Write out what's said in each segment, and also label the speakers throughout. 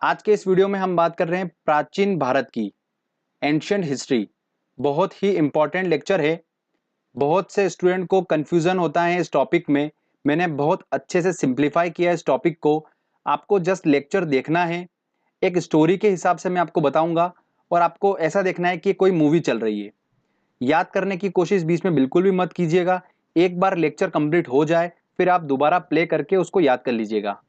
Speaker 1: आज के इस वीडियो में हम बात कर रहे हैं प्राचीन भारत की एंशियंट हिस्ट्री। बहुत ही इंपॉर्टेंट लेक्चर है। बहुत से स्टूडेंट को कंफ्यूजन होता है इस टॉपिक में। मैंने बहुत अच्छे से सिंप्लीफाई किया इस टॉपिक को। आपको जस्ट लेक्चर देखना है, एक स्टोरी के हिसाब से मैं आपको बताऊंगा और आपको ऐसा देखना है कि कोई मूवी चल रही है। याद करने की कोशिश बीच में बिल्कुल भी मत कीजिएगा। एक बार लेक्चर कंप्लीट हो जाए फिर आप दोबारा प्ले करके उसको याद कर लीजिएगा।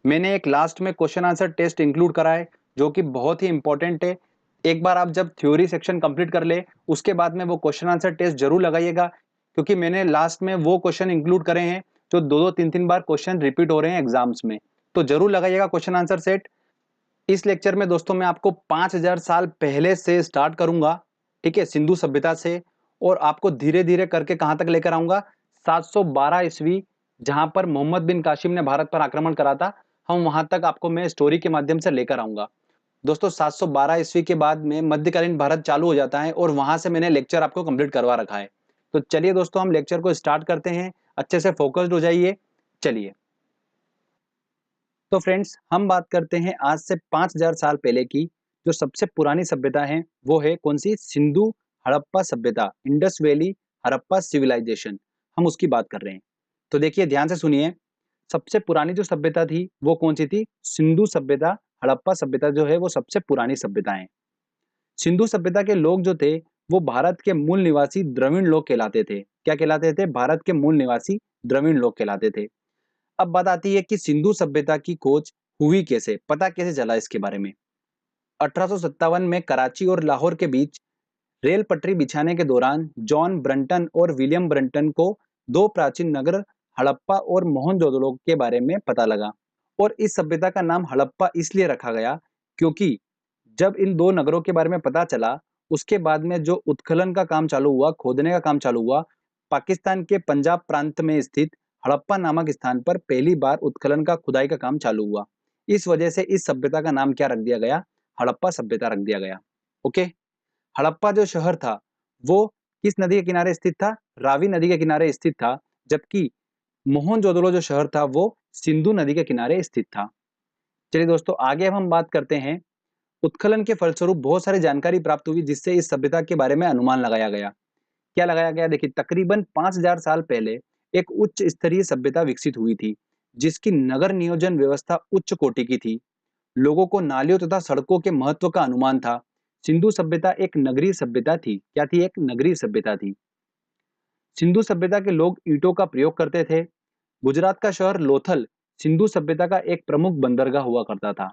Speaker 1: मैंने एक लास्ट में क्वेश्चन आंसर टेस्ट इंक्लूड करा है जो कि बहुत ही इंपॉर्टेंट है। एक बार आप जब थ्योरी सेक्शन कंप्लीट कर ले उसके बाद में वो क्वेश्चन आंसर टेस्ट जरूर लगाइएगा, क्योंकि मैंने लास्ट में वो क्वेश्चन इंक्लूड करे हैं जो दो दो तीन तीन बार क्वेश्चन रिपीट हो रहे हैं एग्जाम्स में। तो जरूर लगाइएगा क्वेश्चन आंसर सेट। इस लेक्चर में दोस्तों मैं आपको 5000 साल पहले से स्टार्ट करूंगा, ठीक है, सिंधु सभ्यता से, और आपको धीरे धीरे करके कहां तक लेकर आऊंगा, 712 ईस्वी, जहां पर मोहम्मद बिन कासिम ने भारत पर आक्रमण करा था। हम वहां तक आपको मैं स्टोरी के माध्यम से लेकर आऊंगा। दोस्तों 712 ईस्वी के बाद में मध्यकालीन भारत चालू हो जाता है और वहां से मैंने लेक्चर आपको कंप्लीट करवा रखा है। तो चलिए दोस्तों हम लेक्चर को स्टार्ट करते हैं। अच्छे से फोकस्ड हो जाइए। चलिए तो फ्रेंड्स हम बात करते हैं आज से 5000 साल पहले की। जो सबसे पुरानी सभ्यता है वो है कौन सी? सिंधु हड़प्पा सभ्यता, इंडस वैली हड़प्पा सिविलाइजेशन, हम उसकी बात कर रहे हैं। तो देखिए ध्यान से सुनिए, सबसे पुरानी जो सभ्यता थी वो कौन सी थी? सिंधु सभ्यता। हड़प्पा सभ्यता जो है वो सबसे पुरानी सभ्यता है। सिंधु सभ्यता के लोग जो थे वो भारत के मूल निवासी द्रविड़ लोग कहलाते थे। क्या कहलाते थे? भारत के मूल निवासी द्रविड़ लोग कहलाते थे। अब बात आती है कि सिंधु सभ्यता की खोज हुई कैसे, पता कैसे चला इसके बारे में। 1857 में कराची और लाहौर के बीच रेल पटरी बिछाने के दौरान जॉन ब्रंटन और विलियम ब्रंटन को दो प्राचीन नगर हड़प्पा और मोहनजोदड़ो के बारे में पता लगा। और इस सभ्यता का नाम हड़प्पा इसलिए रखा गया क्योंकि जब इन दो नगरों के बारे में पता चला उसके बाद में जो उत्खनन का काम चालू हुआ, खोदने का काम चालू हुआ, पाकिस्तान के पंजाब प्रांत में स्थित हड़प्पा नामक स्थान पर पहली बार उत्खनन का खुदाई का काम चालू हुआ। इस वजह से इस सभ्यता का नाम क्या रख दिया गया? हड़प्पा सभ्यता रख दिया गया। ओके। हड़प्पा जो शहर था वो किस नदी के किनारे स्थित था? रावी नदी के किनारे स्थित था। जबकि मोहनजोदड़ो जो शहर था वो सिंधु नदी के किनारे स्थित था। चलिए दोस्तों आगे अब हम बात करते हैं। उत्खनन के फलस्वरूप बहुत सारी जानकारी प्राप्त हुई जिससे इस सभ्यता के बारे में अनुमान लगाया गया। क्या लगाया गया? देखिए तकरीबन 5000 साल पहले एक उच्च स्तरीय सभ्यता विकसित हुई थी जिसकी नगर नियोजन व्यवस्था उच्च कोटि की थी। लोगों को नालियों तथा सड़कों के महत्व का अनुमान था। सिंधु सभ्यता एक नगरीय सभ्यता थी। क्या थी? एक नगरीय सभ्यता थी। सिंधु सभ्यता के लोग ईंटों का प्रयोग करते थे। गुजरात का शहर लोथल सिंधु सभ्यता का एक प्रमुख बंदरगाह हुआ करता था।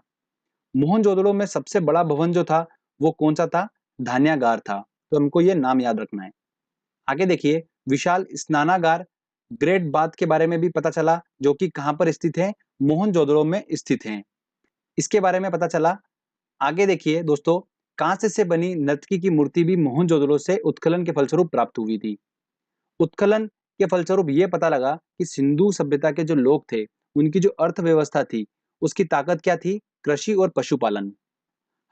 Speaker 1: मोहनजोदड़ो में सबसे बड़ा भवन जो था वो कौन सा था? धान्यागार था। तो हमको ये नाम याद रखना है। आगे देखिए, विशाल स्नानागार, ग्रेट बाथ के बारे में भी पता चला जो कि कहां पर स्थित है? मोहनजोदड़ो में स्थित है। इसके बारे में पता चला। आगे देखिए दोस्तों, कांस्य से बनी नर्तकी की मूर्ति भी मोहनजोदड़ो से उत्खनन के फलस्वरूप प्राप्त हुई थी। उत्खनन के फलस्वरूप ये पता लगा कि सिंधु सभ्यता के जो लोग थे उनकी जो अर्थव्यवस्था थी उसकी ताकत क्या थी? कृषि और पशुपालन।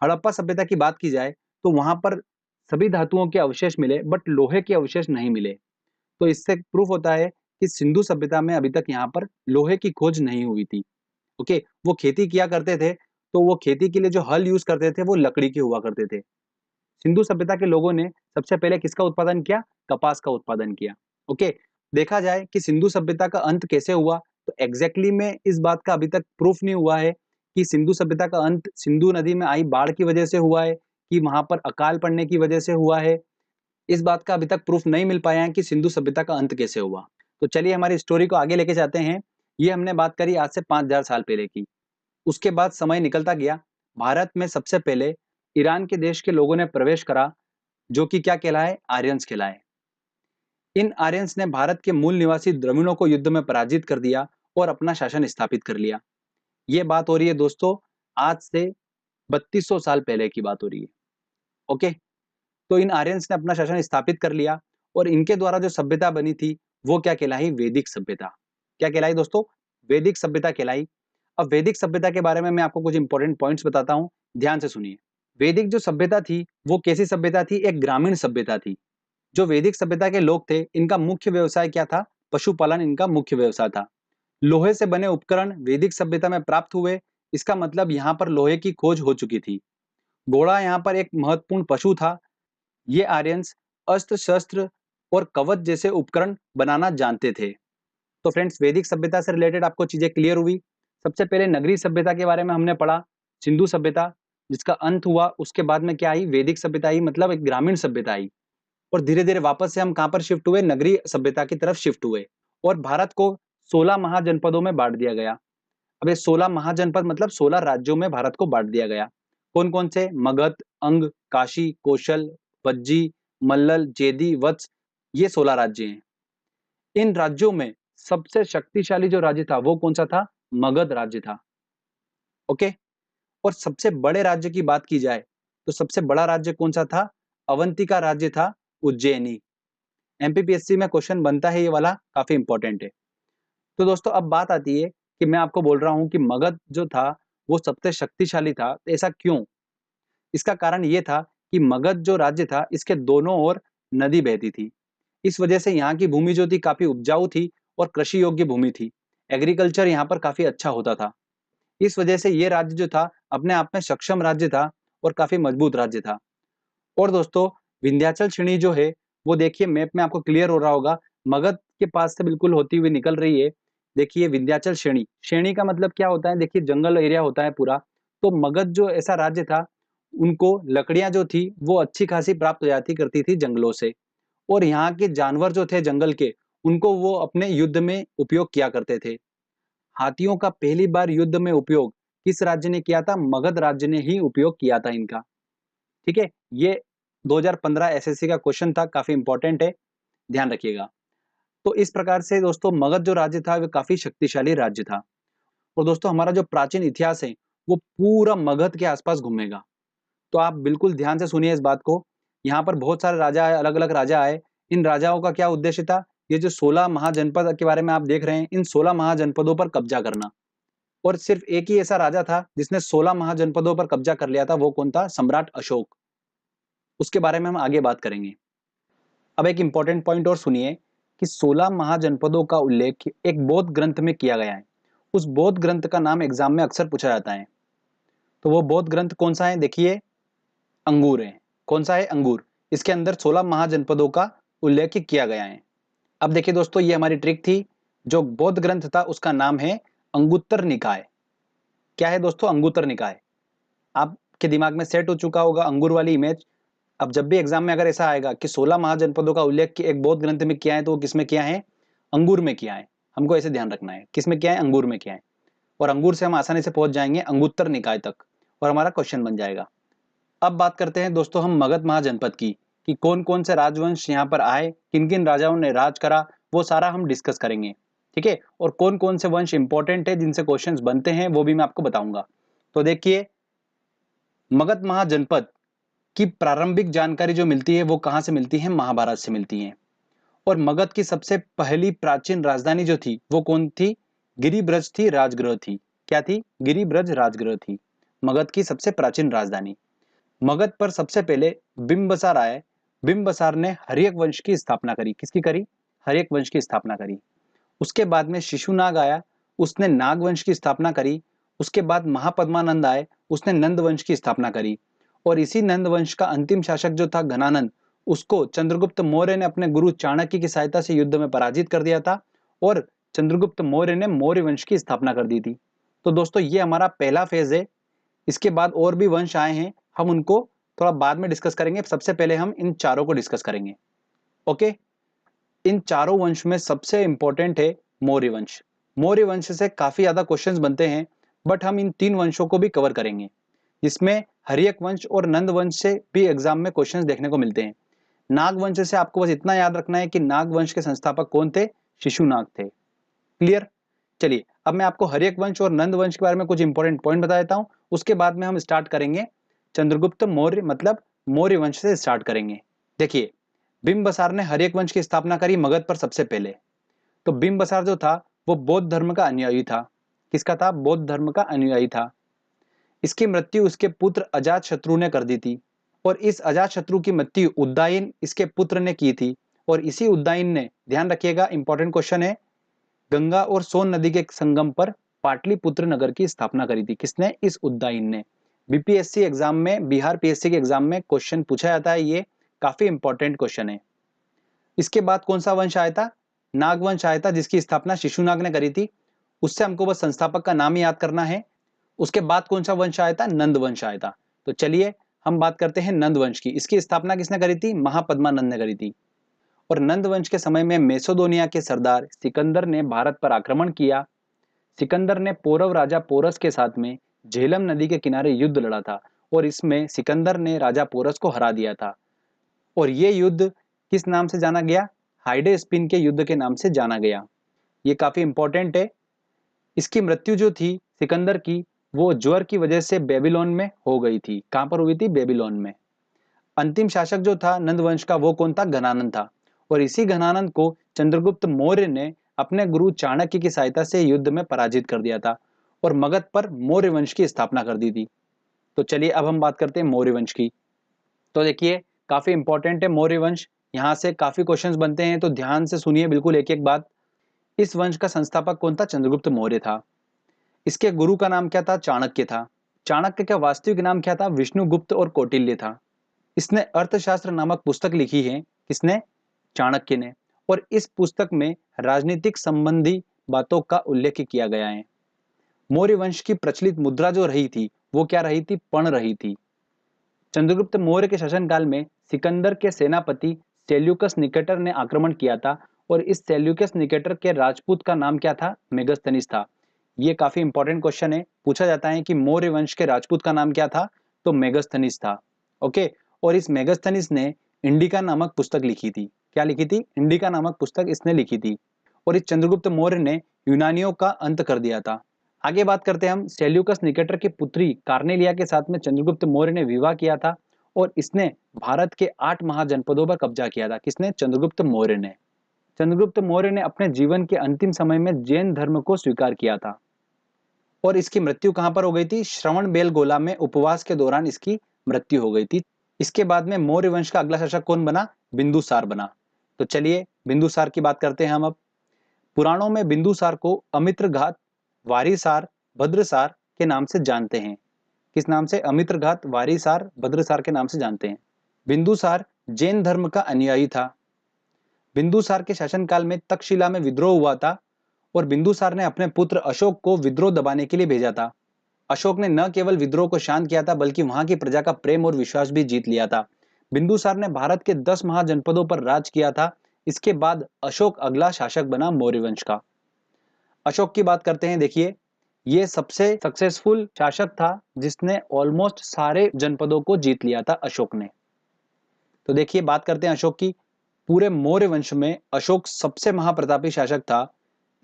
Speaker 1: हड़प्पा सभ्यता की बात की जाए तो वहां पर सभी धातुओं के अवशेष मिले बट लोहे के अवशेष नहीं मिले। तो इससे प्रूफ होता है कि सिंधु सभ्यता में अभी तक यहाँ पर लोहे की खोज नहीं हुई थी। ओके, वो खेती किया करते थे तो वो खेती के लिए जो हल यूज करते थे वो लकड़ी के हुआ करते थे। सिंधु सभ्यता के लोगों ने सबसे पहले किसका उत्पादन किया? कपास का उत्पादन किया। ओके। देखा जाए कि सिंधु सभ्यता का अंत कैसे हुआ तो एग्जैक्टली में इस बात का अभी तक प्रूफ नहीं हुआ है कि सिंधु सभ्यता का अंत सिंधु नदी में आई बाढ़ की वजह से हुआ है कि वहां पर अकाल पड़ने की वजह से हुआ है। इस बात का अभी तक प्रूफ नहीं मिल पाया है कि सिंधु सभ्यता का अंत कैसे हुआ। तो चलिए हमारी स्टोरी को आगे लेके जाते हैं। ये हमने बात करी आज से 5000 साल पहले की। उसके बाद समय निकलता गया। भारत में सबसे पहले ईरान के देश के लोगों ने प्रवेश करा जो कि क्या कहलाए? आर्यंस कहलाए। इन आर्यंस ने भारत के मूल निवासी द्रविड़ों को युद्ध में पराजित कर दिया और अपना शासन स्थापित कर लिया। ये बात हो रही है दोस्तों आज से 3200 साल पहले की बात हो रही है। ओके। तो इन आर्यंस ने अपना शासन स्थापित कर लिया और इनके द्वारा जो सभ्यता बनी थी वो क्या कहलाई? वैदिक सभ्यता। क्या कहलाई दोस्तों? वैदिक सभ्यता कहलाई। अब वैदिक सभ्यता के बारे में मैं आपको कुछ इंपॉर्टेंट पॉइंट्स बताता हूं, ध्यान से सुनिए। वैदिक जो सभ्यता थी वो कैसी सभ्यता थी? एक ग्रामीण सभ्यता थी। जो वैदिक सभ्यता के लोग थे इनका मुख्य व्यवसाय क्या था? पशुपालन इनका मुख्य व्यवसाय था। लोहे से बने उपकरण वैदिक सभ्यता में प्राप्त हुए इसका मतलब यहाँ पर लोहे की खोज हो चुकी थी। घोड़ा यहाँ पर एक महत्वपूर्ण पशु था। ये आर्यंस अस्त्र शस्त्र और कवच जैसे उपकरण बनाना जानते थे। तो फ्रेंड्स, वैदिक सभ्यता से रिलेटेड आपको चीजें क्लियर हुई। सबसे पहले नगरीय सभ्यता के बारे में हमने पढ़ा, सिंधु सभ्यता जिसका अंत हुआ, उसके बाद में क्या आई, वैदिक सभ्यता आई, मतलब एक ग्रामीण सभ्यता आई। और धीरे धीरे वापस से हम कहां पर शिफ्ट हुए, नगरीय सभ्यता की तरफ शिफ्ट हुए। और भारत को 16 महाजनपदों में बांट दिया गया। अब ये 16 महाजनपद मतलब 16 राज्यों में भारत को बांट दिया गया। कौन कौन से, मगध, अंग, काशी, कौशल, वज्जी, मल्लल, जेदी, वत्स, ये 16 राज्य हैं। इन राज्यों में सबसे शक्तिशाली जो राज्य था वो कौन सा था, मगध राज्य था। ओके। और सबसे बड़े राज्य की बात की जाए तो सबसे बड़ा राज्य कौन सा था, अवंतिका राज्य था, उज्जैनी। एमपीपीएससी में क्वेश्चन बनता है ये वाला, काफी इंपॉर्टेंट है। तो दोस्तों अब बात आती है कि मैं आपको बोल रहा हूं कि मगध जो था वो सबसे शक्तिशाली था, तो ऐसा क्यों? इसका कारण ये था कि मगध जो राज्य था इसके दोनों ओर नदी बहती थी। इस वजह से यहाँ की भूमि जो थी काफी उपजाऊ थी और कृषि योग्य भूमि थी। एग्रीकल्चर यहाँ पर काफी अच्छा होता था। इस वजह से ये राज्य जो था अपने आप में सक्षम राज्य था और काफी मजबूत राज्य था। और दोस्तों, विंध्याचल श्रेणी जो है वो देखिए मैप में आपको क्लियर हो रहा होगा, मगध के पास से बिल्कुल होती हुई निकल रही है। देखिए विंध्याचल श्रेणी, श्रेणी का मतलब क्या होता है, देखिए जंगल एरिया होता है पूरा। तो मगध जो ऐसा राज्य था, उनको लकड़ियां जो थी वो अच्छी खासी प्राप्त हो जाती करती थी जंगलों से। और यहाँ के जानवर जो थे जंगल के, उनको वो अपने युद्ध में उपयोग किया करते थे। हाथियों का पहली बार युद्ध में उपयोग किस राज्य ने किया था, मगध राज्य ने ही उपयोग किया था इनका। ठीक है, ये 2015 एसएससी का क्वेश्चन था, काफी इंपॉर्टेंट है, ध्यान रखिएगा। तो इस प्रकार से दोस्तों मगध जो राज्य था वो काफी शक्तिशाली राज्य था। और दोस्तों हमारा जो प्राचीन इतिहास है वो पूरा मगध के आसपास घूमेगा। तो आप बिल्कुल ध्यान से सुनिए इस बात को। यहाँ पर बहुत सारे राजा आए, अलग अलग राजा आए। इन राजाओं का क्या उद्देश्य था, ये जो 16 महाजनपद के बारे में आप देख रहे हैं, इन 16 महाजनपदों पर कब्जा करना। और सिर्फ एक ही ऐसा राजा था जिसने 16 महाजनपदों पर कब्जा कर लिया था, वो कौन था, सम्राट अशोक। उसके बारे में हम आगे बात करेंगे। अब एक इंपॉर्टेंट पॉइंट और सुनिए कि 16 महाजनपदों का उल्लेख एक बौद्ध ग्रंथ में किया गया है। उस बौद्ध ग्रंथ का नाम एग्जाम में अक्सर पूछा जाता है। तो वो बौद्ध ग्रंथ कौन सा है, देखिए अंगूर है। कौन सा है, अंगूर। इसके अंदर 16 महाजनपदों का उल्लेख किया गया है। अब देखिए दोस्तों, ये हमारी ट्रिक थी। जो बौद्ध ग्रंथ था उसका नाम है अंगुत्तर निकाय। क्या है दोस्तों, अंगुत्तर निकाय। आपके दिमाग में सेट हो चुका होगा अंगूर वाली इमेज। अब जब भी एग्जाम में अगर ऐसा आएगा कि 16 महाजनपदों का उल्लेख एक बौद्ध ग्रंथ में किया है, तो वो किसमें किया है, अंगूर में किया है। हमको ऐसे ध्यान रखना है, किसमें किया है, अंगूर में किया है। और अंगूर से हम आसानी से पहुंच जाएंगे अंगुत्तर निकाय तक और हमारा क्वेश्चन बन जाएगा। अब बात करते हैं दोस्तों हम मगध महाजनपद की, कि कौन कौन से राजवंश यहाँ पर आए, किन किन राजाओं ने राज करा, वो सारा हम डिस्कस करेंगे। ठीक है, और कौन कौन से वंश इंपॉर्टेंट है जिनसे क्वेश्चंस बनते हैं वो भी मैं आपको बताऊंगा। तो देखिए, मगध महाजनपद की प्रारंभिक जानकारी जो मिलती है वो कहां से मिलती है, महाभारत से मिलती है। और मगध की सबसे पहली प्राचीन राजधानी जो थी वो कौन थी, गिरिब्रज थी, राजगृह थी। क्या थी, गिरिब्रज राजगृह थी मगध की सबसे प्राचीन राजधानी। मगध पर सबसे पहले बिंबसार आए। बिंबसार ने हर्यक वंश की स्थापना करी। किसकी करी, हर्यक वंश की स्थापना करी। उसके बाद में शिशुनाग आया, उसने नाग वंश की स्थापना करी। उसके बाद महापद्मानंद आए, उसने नंद वंश की स्थापना करी। और इसी नंद वंश का अंतिम शासक जो था घनानंद, उसको चंद्रगुप्त मौर्य ने अपने गुरु चाणक्य की सहायता से युद्ध में पराजित कर दिया था। और चंद्रगुप्त मौर्य ने मौर्य वंश की स्थापना कर दी थी। तो दोस्तों ये हमारा पहला फेज है। इसके बाद और भी वंश आए हैं, हम उनको थोड़ा बाद में डिस्कस करेंगे। सबसे पहले हम इन चारों को डिस्कस करेंगे। ओके, इन चारों वंश में सबसे इंपॉर्टेंट है मौर्य वंश। मौर्य वंश से काफी ज्यादा क्वेश्चंस बनते हैं, बट हम इन 3 वंशों को भी कवर करेंगे, जिसमें हर्यक वंश और नंद वंश से भी एग्जाम में क्वेश्चंस देखने को मिलते हैं। नाग वंश से आपको बस इतना याद रखना है कि नाग वंश के संस्थापक कौन थे, शिशुनाग थे। क्लियर। चलिए अब मैं आपको हर्यक वंश और नंद वंश के बारे में कुछ इंपॉर्टेंट पॉइंट बता देता हूं। उसके बाद में हम स्टार्ट करेंगे चंद्रगुप्त मौर्य, मतलब मौर्य वंश से स्टार्ट करेंगे। देखिए, बिंबसार ने हर्यक वंश की स्थापना करी मगध पर सबसे पहले। तो बिंबसार जो था वो बौद्ध धर्म का अनुयायी था। किसका था, बौद्ध धर्म का अनुयायी था। इसकी मृत्यु उसके पुत्र अजात शत्रु ने कर दी थी। और इस अजात शत्रु की मृत्यु उद्दायन इसके पुत्र ने की थी। और इसी उद्दायन ने, ध्यान रखिएगा इंपॉर्टेंट क्वेश्चन है, गंगा और सोन नदी के संगम पर पाटलिपुत्र नगर की स्थापना करी थी? किसने? इस उद्दाइन ने। बीपीएससी एग्जाम में, बिहार पीएससी के एग्जाम में क्वेश्चन पूछा जाता है, ये काफी इंपॉर्टेंट क्वेश्चन है। इसके बाद कौन सा वंश आया था? नाग वंश आया था, जिसकी स्थापना शिशुनाग ने करी थी। उससे हमको बस संस्थापक का नाम याद करना है। उसके बाद कौन सा वंश आया था? नंद वंश आया था। तो चलिए हम बात करते हैं नंद वंश की। इसकी स्थापना किसने करी थी? महापद्मानंद ने करी थी। और नंद वंश के समय में मेसोदोनिया के सरदार सिकंदर ने भारत पर आक्रमण किया। सिकंदर ने पौरव राजा पोरस के साथ में झेलम नदी के किनारे युद्ध लड़ा था और इसमें सिकंदर ने राजा पोरस को हरा दिया था। और ये युद्ध किस नाम से जाना गया? हाइडे स्पिन के युद्ध के नाम से जाना गया। ये काफी इंपॉर्टेंट है। इसकी मृत्यु जो थी सिकंदर की, वो ज्वर की वजह से बेबीलोन में हो गई थी। कहां पर हुई थी? बेबीलोन में। अंतिम शासक जो था नंद वंश का, वो कौन था? घनानंद था। और इसी घनानंद को चंद्रगुप्त मौर्य ने अपने गुरु चाणक्य की सहायता से युद्ध में पराजित कर दिया था और मगध पर मौर्य वंश की स्थापना कर दी थी। तो चलिए अब हम बात करते हैं मौर्य वंश की। तो देखिए काफी इंपॉर्टेंट है मौर्य वंश। यहाँ से काफी क्वेश्चंस बनते हैं, तो ध्यान से सुनिए बिल्कुल एक एक बात। इस वंश का संस्थापक कौन था? चंद्रगुप्त मौर्य था। इसके गुरु का नाम क्या था? चाणक्य था। चाणक्य का वास्तविक नाम क्या था? विष्णुगुप्त और कौटिल्य था। इसने अर्थशास्त्र नामक पुस्तक लिखी है। किसने? चाणक्य ने। और इस पुस्तक में राजनीतिक संबंधी बातों का उल्लेख किया गया है। मौर्य वंश की प्रचलित मुद्रा जो रही थी, वो क्या रही थी? पण रही थी। चंद्रगुप्त मौर्य के शासनकाल में सिकंदर के सेनापति सेल्यूकस निकेटर ने आक्रमण किया था और इस सेल्यूकस निकेटर के राजपूत का नाम क्या था? मेगस्थनीस था। ये काफी इंपॉर्टेंट क्वेश्चन है, पूछा जाता है कि मौर्य वंश के राजपूत का नाम क्या था? तो मेगस्थनीस था। ओके। और इस मेगस्थनीस ने इंडिका नामक पुस्तक लिखी थी। क्या लिखी थी? इंडिका नामक पुस्तक इसने लिखी थी। और इस चंद्रगुप्त मौर्य ने यूनानियों का अंत कर दिया था। आगे बात करते हैं हम। सेल्यूकस निकेटर की पुत्री कार्नेलिया के साथ में चंद्रगुप्त मौर्य ने विवाह किया था और इसने भारत के 8 महाजनपदों पर कब्जा किया था। किसने? चंद्रगुप्त मौर्य ने। चंद्रगुप्त मौर्य ने अपने जीवन के अंतिम समय में जैन धर्म को स्वीकार किया था और इसकी मृत्यु कहां पर हो गई थी? श्रवण बेलगोला में उपवास के दौरान इसकी मृत्यु हो गई थी। इसके बाद में मौर्य वंश का अगला शासक कौन बना? बिंदुसार बना। तो चलिए बिंदुसार की बात करते हैं हम अब। पुराणों में बिंदुसार को अमित्रघात, वारिसार, भद्रसार के नाम से जानते हैं। किस नाम से? अमित्रघात, वारिसार, भद्रसार के नाम से जानते हैं। बिंदुसार जैन धर्म का अनुयायी था। बिंदुसार के शासनकाल में तक्षशिला में विद्रोह हुआ था और बिंदुसार ने अपने पुत्र अशोक को विद्रोह दबाने के लिए भेजा था। अशोक ने न केवल विद्रोह को शांत किया था बल्कि वहां की प्रजा का प्रेम और विश्वास भी जीत लिया था। बिंदुसार ने भारत के 10 महाजनपदों पर राज किया था। इसके बाद अशोक अगला शासक बना मौर्य वंश का। अशोक की बात करते हैं। देखिए ये सबसे सक्सेसफुल शासक था जिसने ऑलमोस्ट सारे जनपदों को जीत लिया था अशोक ने। तो देखिए बात करते हैं अशोक की। पूरे मौर्य वंश में अशोक सबसे महाप्रतापी शासक था।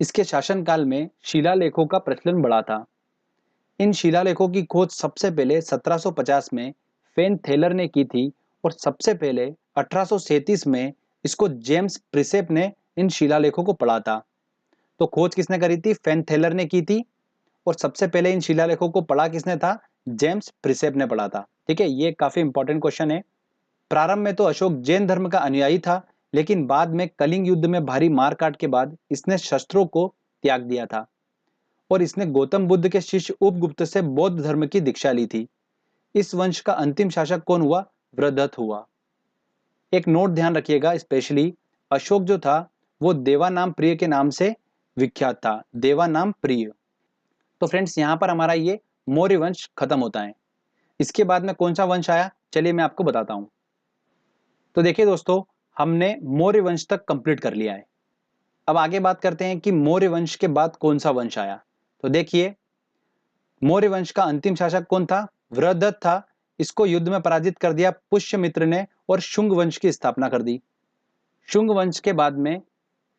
Speaker 1: इसके शासनकाल में शिलालेखों का प्रचलन बढ़ा था। इन शिलालेखों की खोज सबसे पहले 1750 में फेन थेलर ने की थी और सबसे पहले 1837 में इसको जेम्स प्रिसेप ने इन शिलालेखों को पढ़ा था। तो खोज किसने करी थी? फेन थेलर ने की थी और सबसे पहले इन शिलालेखों को पढ़ा किसने था? जेम्स प्रिसेप ने पढ़ा था। ठीक है, ये काफी इंपॉर्टेंट क्वेश्चन है। प्रारंभ में तो अशोक जैन धर्म का अनुयायी था, लेकिन बाद में कलिंग युद्ध में भारी मारकाट के बाद इसने शस्त्रों को त्याग दिया था और इसने गौतम बुद्ध के शिष्य उपगुप्त से बौद्ध धर्म की दीक्षा ली थी। इस वंश का अंतिम शासक कौन हुआ? वृद्धत हुआ। एक नोट ध्यान रखिएगा, स्पेशली अशोक जो था वो देवानाम प्रिय के नाम से विख्यात था। देवानाम प्रिय। तो फ्रेंड्स यहां पर हमारा ये मौर्य वंश खत्म होता है। इसके बाद में कौन सा वंश आया? चलिए मैं आपको बताता हूं। तो देखिए दोस्तों, हमने मौर्य वंश तक कंप्लीट कर लिया है। अब आगे बात करते हैं कि मौर्य वंश के बाद कौन सा वंश आया। तो देखिए मौर्य वंश का अंतिम शासक कौन था? वृद्धत था। इसको युद्ध में पराजित कर दिया पुष्यमित्र ने और शुंग वंश की स्थापना कर दी। शुंग वंश के बाद में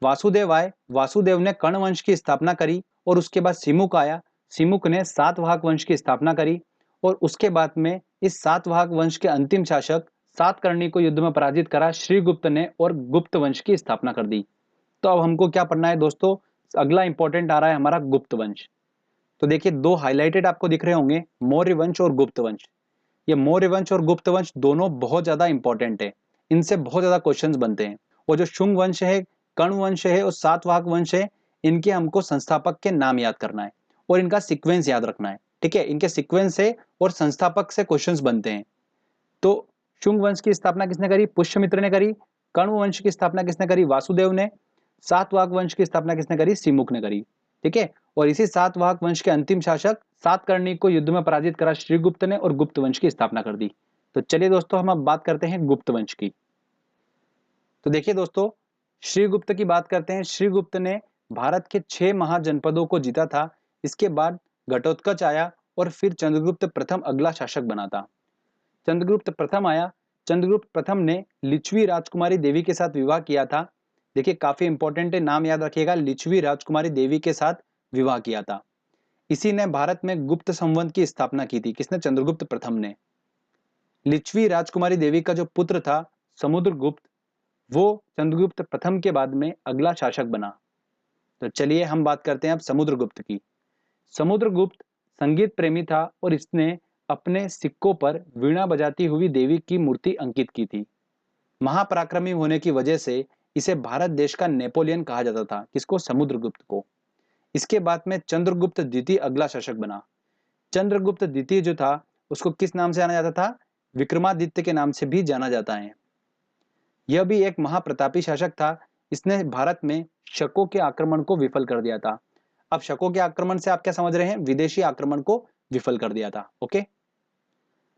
Speaker 1: वासुदेव आए। वासुदेव ने कर्ण वंश की स्थापना करी और उसके बाद सिमुक आया। सिमुक ने सातवाहक वंश की स्थापना करी और उसके बाद में इस सातवाहक वंश के अंतिम शासक सातकर्णी को युद्ध में पराजित करा श्रीगुप्त ने और गुप्त वंश की स्थापना कर दी। तो अब हमको क्या पढ़ना है दोस्तों? अगला इंपॉर्टेंट आ रहा है हमारा गुप्त वंश। तो देखिए दो हाईलाइटेड आपको दिख रहे होंगे, मौर्य वंश और गुप्त वंश। ये मौर्य वंश और गुप्त वंश दोनों बहुत ज्यादा इंपॉर्टेंट है, इनसे बहुत ज्यादा क्वेश्चंस बनते हैं। और जो शुंग वंश है, कर्ण वंश है और सातवाहक वंश है, इनके हमको संस्थापक के नाम याद करना है और इनका सीक्वेंस याद रखना है। ठीक है, इनके सीक्वेंस से और संस्थापक से क्वेश्चंस बनते हैं। तो शुंग वंश की स्थापना किसने करी? पुष्यमित्र ने करी। कण्व वंश की स्थापना किसने करी? वासुदेव ने। सातवाहन वंश की स्थापना किसने करी? सिमुक ने करी। ठीक है, और इसी सातवाहन वंश के अंतिम शासक सातकर्णी को युद्ध में पराजित करा श्रीगुप्त ने और गुप्त वंश की स्थापना कर दी। तो चलिए दोस्तों, हम अब बात करते हैं गुप्त वंश की। तो देखिए दोस्तों, श्रीगुप्त की बात करते हैं। श्रीगुप्त ने भारत के 6 महाजनपदों को जीता था। इसके बाद घटोत्कच आया और फिर चंद्रगुप्त प्रथम अगला शासक बना था। चंद्रगुप्त प्रथम आया। चंद्रगुप्त प्रथम ने लिच्छवी राजकुमारी देवी के साथ विवाह किया था। देखिए काफी इंपॉर्टेंट है, नाम याद रखिएगा, लिच्छवी राजकुमारी देवी के साथ विवाह किया था। इसी ने भारत में गुप्त संवत की स्थापना की थी। किसने? चंद्रगुप्त प्रथम ने। लिच्छवी राजकुमारी देवी का जो पुत्र था समुद्रगुप्त, वो चंद्रगुप्त प्रथम के बाद में अगला शासक बना। तो चलिए हम बात करते हैं अब समुद्रगुप्त की। समुद्रगुप्त संगीत प्रेमी था और इसने अपने सिक्कों पर वीणा बजाती हुई देवी की मूर्ति अंकित की थी। महापराक्रमी होने की वजह से इसे भारत देश का नेपोलियन कहा जाता था। किसको? समुद्रगुप्त को। इसके बाद में चंद्रगुप्त द्वितीय अगला शासक बना। चंद्रगुप्त द्वितीय जो था उसको किस नाम से जाना जाता था? विक्रमादित्य के नाम से भी जाना जाता है। यह भी एक महाप्रतापी शासक था। इसने भारत में शकों के आक्रमण को विफल कर दिया था। अब शकों के आक्रमण से आप क्या समझ रहे हैं? विदेशी आक्रमण को विफल कर दिया था। ओके,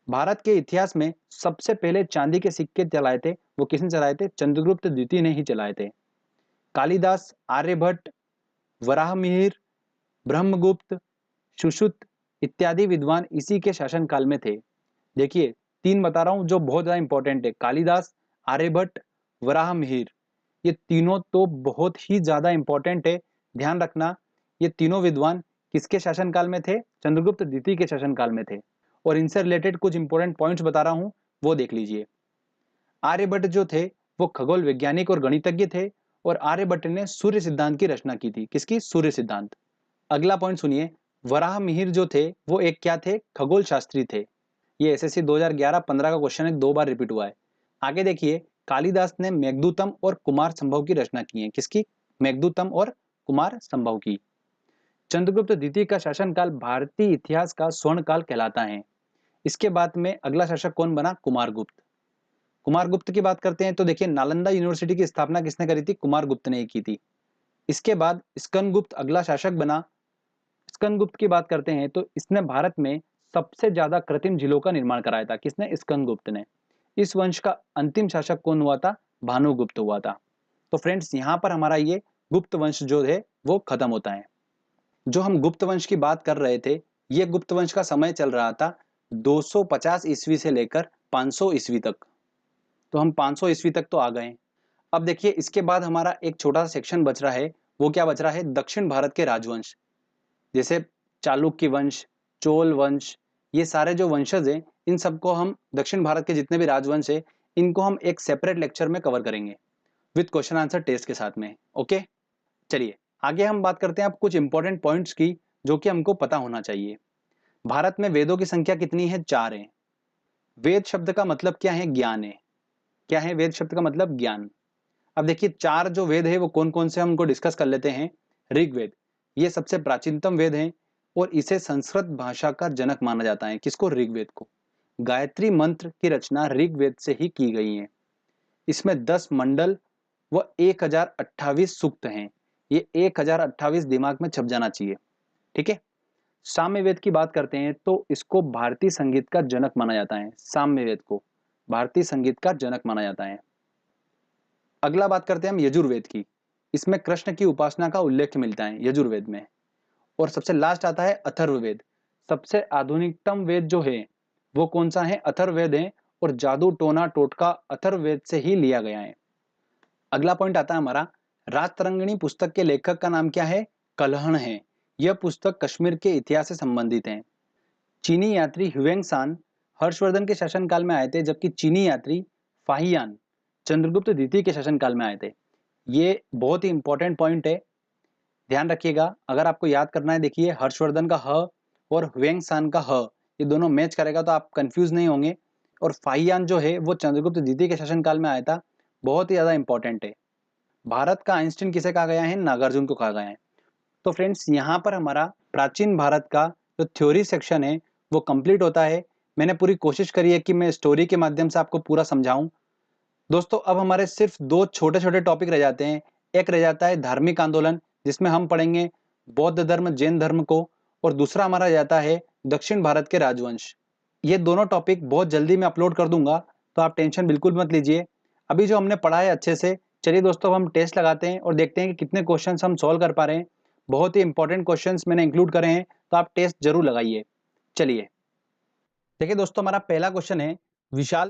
Speaker 1: भारत के इतिहास में सबसे पहले चांदी के सिक्के चलाए थे, वो किसने चलाए थे? चंद्रगुप्त द्वितीय ने ही चलाए थे। कालिदास, आर्यभट्ट, वराहमिहिर, ब्रह्मगुप्त, सुश्रुत इत्यादि विद्वान इसी के शासनकाल में थे। देखिए 3 बता रहा हूं जो बहुत ज्यादा इंपॉर्टेंट है। कालिदास, आर्यभट्ट, वराहमिहिर, ये तीनों तो बहुत ही ज्यादा इंपॉर्टेंट है। ध्यान रखना, ये तीनों विद्वान किसके शासनकाल में थे? चंद्रगुप्त द्वितीय के शासनकाल में थे। और इनसे रिलेटेड कुछ इंपॉर्टेंट पॉइंट्स बता रहा हूं, वो देख लीजिए। आर्यभट्ट जो थे वो खगोल वैज्ञानिक और गणितज्ञ थे और आर्यभट्ट ने सूर्य सिद्धांत की रचना की थी। किसकी? सूर्य सिद्धांत। अगला पॉइंट सुनिए, वराहमिहिर जो थे वो एक क्या थे? खगोल शास्त्री थे। ये एसएससी 2011-15 का क्वेश्चन है, 2 बार रिपीट हुआ है। आगे देखिए, कालिदास ने मेघदूतम और कुमार संभव की रचना की है। किसकी? मेघदूतम और कुमार संभव की। चंद्रगुप्त द्वितीय का शासनकाल भारतीय इतिहास का स्वर्ण काल कहलाता है। इसके बाद में अगला शासक कौन बना? कुमारगुप्त। कुमारगुप्त की बात करते हैं तो देखिए, नालंदा यूनिवर्सिटी की स्थापना किसने करी थी? कुमारगुप्त ने ही की थी। इसके बाद स्कंदगुप्त अगला शासक बना। स्कंदगुप्त की बात करते हैं तो इसने भारत में सबसे ज्यादा कृत्रिम झीलों का निर्माण कराया था। किसने? स्कंदगुप्त ने। इस वंश का अंतिम शासक कौन हुआ था? भानुगुप्त हुआ था। तो फ्रेंड्स, यहाँ पर हमारा ये गुप्त वंश जो है वो खत्म होता है। जो हम गुप्त वंश की बात कर रहे थे, ये गुप्त वंश का समय चल रहा था 250 ईस्वी से लेकर 500 ईस्वी तक। तो हम 500 ईस्वी तक तो आ गए। अब देखिए, इसके बाद हमारा एक छोटा सा सेक्शन बच रहा है। वो क्या बच रहा है? दक्षिण भारत के राजवंश, जैसे चालुक्य वंश, चोल वंश, ये सारे जो वंशज हैं, इन सबको हम, दक्षिण भारत के जितने भी राजवंश है, इनको हम एक सेपरेट लेक्चर में कवर करेंगे विद क्वेश्चन आंसर टेस्ट के साथ में। ओके, चलिए आगे हम बात करते हैं अब कुछ इंपॉर्टेंट पॉइंट्स की जो कि हमको पता होना चाहिए। भारत में वेदों की संख्या कितनी है? 4 है। वेद शब्द का मतलब क्या है? ज्ञान है। क्या है वेद शब्द का मतलब? ज्ञान। अब देखिए 4 जो वेद है वो कौन कौन से, हमको डिस्कस कर लेते हैं। ऋग्वेद, ये सबसे प्राचीनतम वेद है और इसे संस्कृत भाषा का जनक माना जाता है। किसको? ऋग्वेद को। गायत्री मंत्र की रचना ऋग्वेद से ही की गई है। इसमें 10 मंडल व 1028 सूक्त हैं। ये 1028 दिमाग में छप जाना चाहिए। ठीक है। साम्यवेद की बात करते हैं तो इसको भारतीय संगीत का जनक माना जाता है। साम्यवेद को भारतीय संगीत का जनक माना जाता है। अगला बात करते हैं हम यजुर्वेद की। इसमें कृष्ण की उपासना का उल्लेख मिलता है यजुर्वेद में। और सबसे लास्ट आता है अथर्ववेद। सबसे आधुनिकतम वेद जो है वो कौन सा है? अथर्ववेद है। और जादू टोना टोटका अथर्ववेद से ही लिया गया है। अगला पॉइंट आता है हमारा, राजतरंगिणी पुस्तक के लेखक का नाम क्या है? कल्हण है। यह पुस्तक कश्मीर के इतिहास से संबंधित है। चीनी यात्री ह्वेंगसान हर्षवर्धन के शासनकाल में आए थे, जबकि चीनी यात्री फाहियान चंद्रगुप्त द्वितीय के शासनकाल में आए थे। ये बहुत ही इंपॉर्टेंट पॉइंट है, ध्यान रखिएगा। अगर आपको याद करना है, देखिए हर्षवर्धन का ह और ह्वेंगसान का ह, ये दोनों मैच करेगा तो आप कंफ्यूज नहीं होंगे। और फाहियान जो है वो चंद्रगुप्त द्वितीय के शासनकाल में आया था। बहुत ही ज्यादा इंपॉर्टेंट है। भारत का आइंस्टीन किसे कहा गया है? नागार्जुन को कहा गया है। तो फ्रेंड्स, यहाँ पर हमारा प्राचीन भारत का जो थ्योरी सेक्शन है वो कंप्लीट होता है। मैंने पूरी कोशिश करी है कि मैं स्टोरी के माध्यम से आपको पूरा समझाऊं। दोस्तों अब हमारे सिर्फ दो छोटे-छोटे टॉपिक रह जाते हैं। एक रह जाता है धार्मिक आंदोलन, जिसमें हम पढ़ेंगे बौद्ध धर्म, जैन धर्म को, और दूसरा हमारा रह जाता है दक्षिण भारत के राजवंश। ये दोनों टॉपिक बहुत जल्दी मैं अपलोड कर दूंगा, तो आप टेंशन बिल्कुल मत लीजिए। अभी जो हमने पढ़ा है अच्छे से, चलिए दोस्तों हम टेस्ट लगाते हैं और देखते हैं कि कितने क्वेश्चंस हम सॉल्व कर पा रहे हैं। बहुत ही इंपॉर्टेंट क्वेश्चंस मैंने इंक्लूड करे हैं, तो आप टेस्ट जरूर लगाइए। चलिए देखिए दोस्तों, हमारा पहला क्वेश्चन है, विशाल